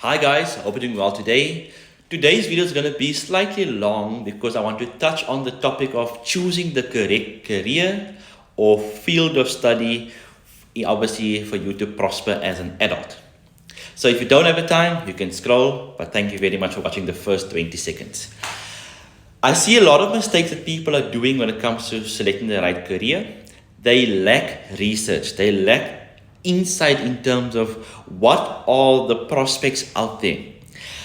Hi guys, hope you're doing well today. Today's video is going to be slightly long because I want to touch on the topic of choosing the correct career or field of study, obviously for you to prosper as an adult. So if you don't have the time, you can scroll, but thank you very much for watching the first 20 seconds. I see a lot of mistakes that people are doing when it comes to selecting the right career. They lack research, they lack insight in terms of what are the prospects out there.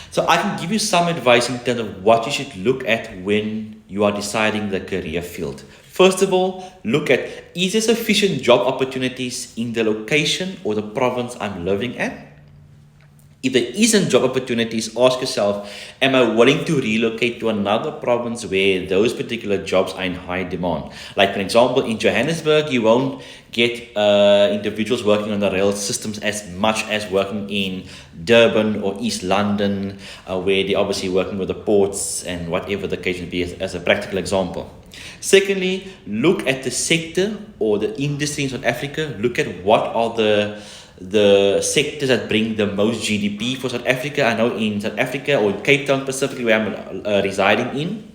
So I can give you some advice in terms of what you should look at when you are deciding the career field. First of all, look at, is there sufficient job opportunities in the location or the province I'm living at? If there isn't job opportunities, ask yourself, am I willing to relocate to another province where those particular jobs are in high demand? Like, for example, in Johannesburg, you won't get individuals working on the rail systems as much as working in Durban or East London, where they're obviously working with the ports and whatever the case may be, as a practical example. Secondly, look at the sector or the industry in South Africa. Look at what are the sectors that bring the most GDP for South Africa. I know in South Africa or in Cape Town specifically where I'm residing in,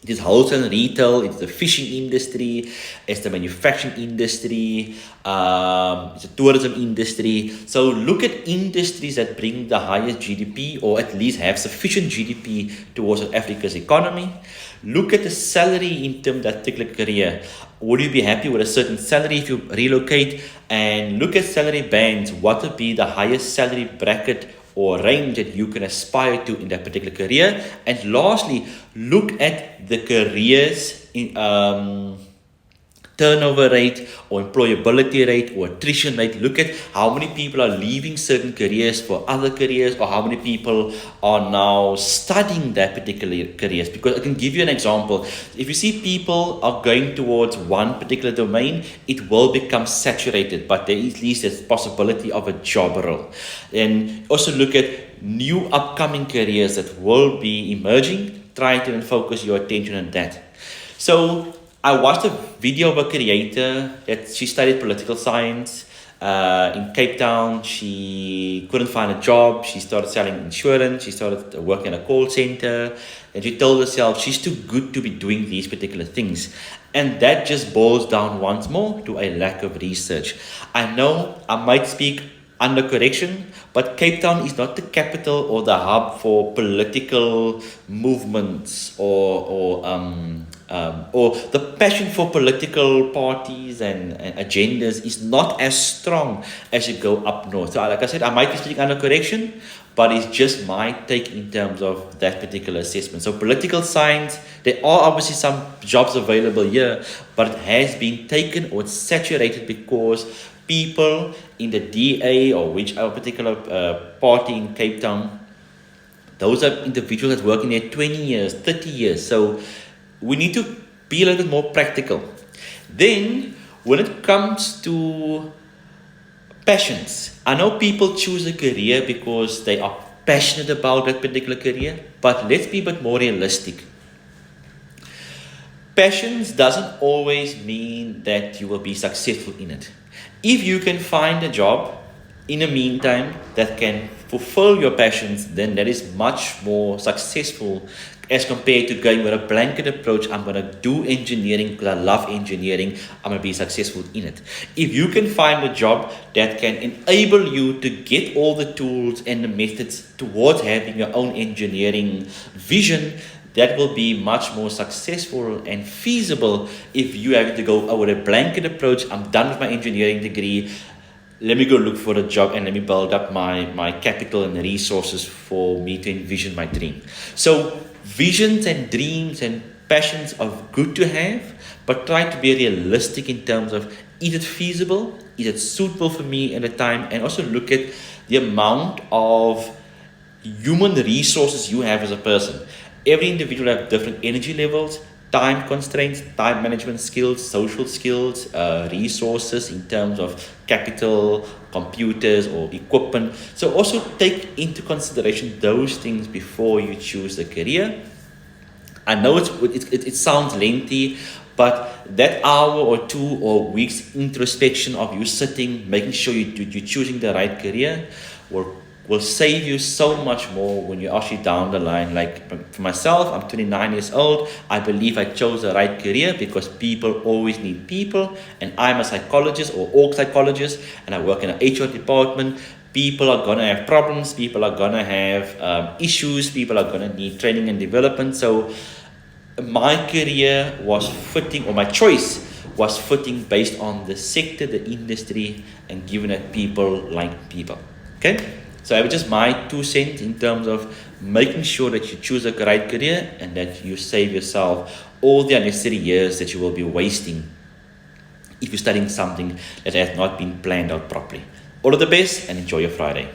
it is wholesale and retail, it's the fishing industry, it's the manufacturing industry, it's the tourism industry. So look at industries that bring the highest GDP or at least have sufficient GDP towards South Africa's economy. Look at the salary in terms of that particular career. Would you be happy with a certain salary if you relocate? And look at salary bands. What would be the highest salary bracket or range that you can aspire to in that particular career? And lastly, look at the careers in turnover rate or employability rate or attrition rate. Look at how many people are leaving certain careers for other careers, or how many people are now studying that particular careers. Because I can give you an example. If you see people are going towards one particular domain, it will become saturated, but there is at least a possibility of a job role. And also look at new upcoming careers that will be emerging. Try to focus your attention on that. So I watched a video of a creator that she studied political science in Cape Town. She couldn't find a job. She started selling insurance. She started working in a call center. And she told herself she's too good to be doing these particular things. And that just boils down once more to a lack of research. I know I might speak under correction, but Cape Town is not the capital or the hub for political movements or the passion for political parties and agendas is not as strong as you go up north. So like I said, I might be speaking under correction, but it's just my take in terms of that particular assessment. So political science, there are obviously some jobs available here, but it has been taken or it's saturated because people in the DA or whichever particular party in Cape Town, those are individuals that work in there 20 years, 30 years. So we need to be a little bit more practical. Then, when it comes to passions, I know people choose a career because they are passionate about that particular career, but let's be a bit more realistic. Passions doesn't always mean that you will be successful in it. If you can find a job in the meantime that can fulfill your passions, then that is much more successful as compared to going with a blanket approach. I'm going to do engineering because I love engineering. I'm going to be successful in it. If you can find a job that can enable you to get all the tools and the methods towards having your own engineering vision, that will be much more successful and feasible if you have to go with a blanket approach. I'm done with my engineering degree. Let me go look for a job and let me build up my capital and resources for me to envision my dream. So visions and dreams and passions are good to have, but try to be realistic in terms of, is it feasible? Is it suitable for me at the time? And also look at the amount of human resources you have as a person. Every individual have different energy levels, time constraints, time management skills, social skills, resources in terms of capital, computers or equipment. So also take into consideration those things before you choose a career. I know it sounds lengthy, but that hour or two or weeks introspection of you sitting, making sure you're choosing the right career will will save you so much more when you're actually down the line. Like for myself, I'm 29 years old. I believe I chose the right career because people always need people, and I'm a psychologist or org psychologist, and I work in an HR department. People are gonna have problems, people are gonna have issues, people are gonna need training and development. So my career was fitting, or my choice was fitting based on the sector, the industry, and given that people like people. Okay, so it was just my 2 cents in terms of making sure that you choose a right career and that you save yourself all the unnecessary years that you will be wasting if you're studying something that has not been planned out properly. All of the best and enjoy your Friday.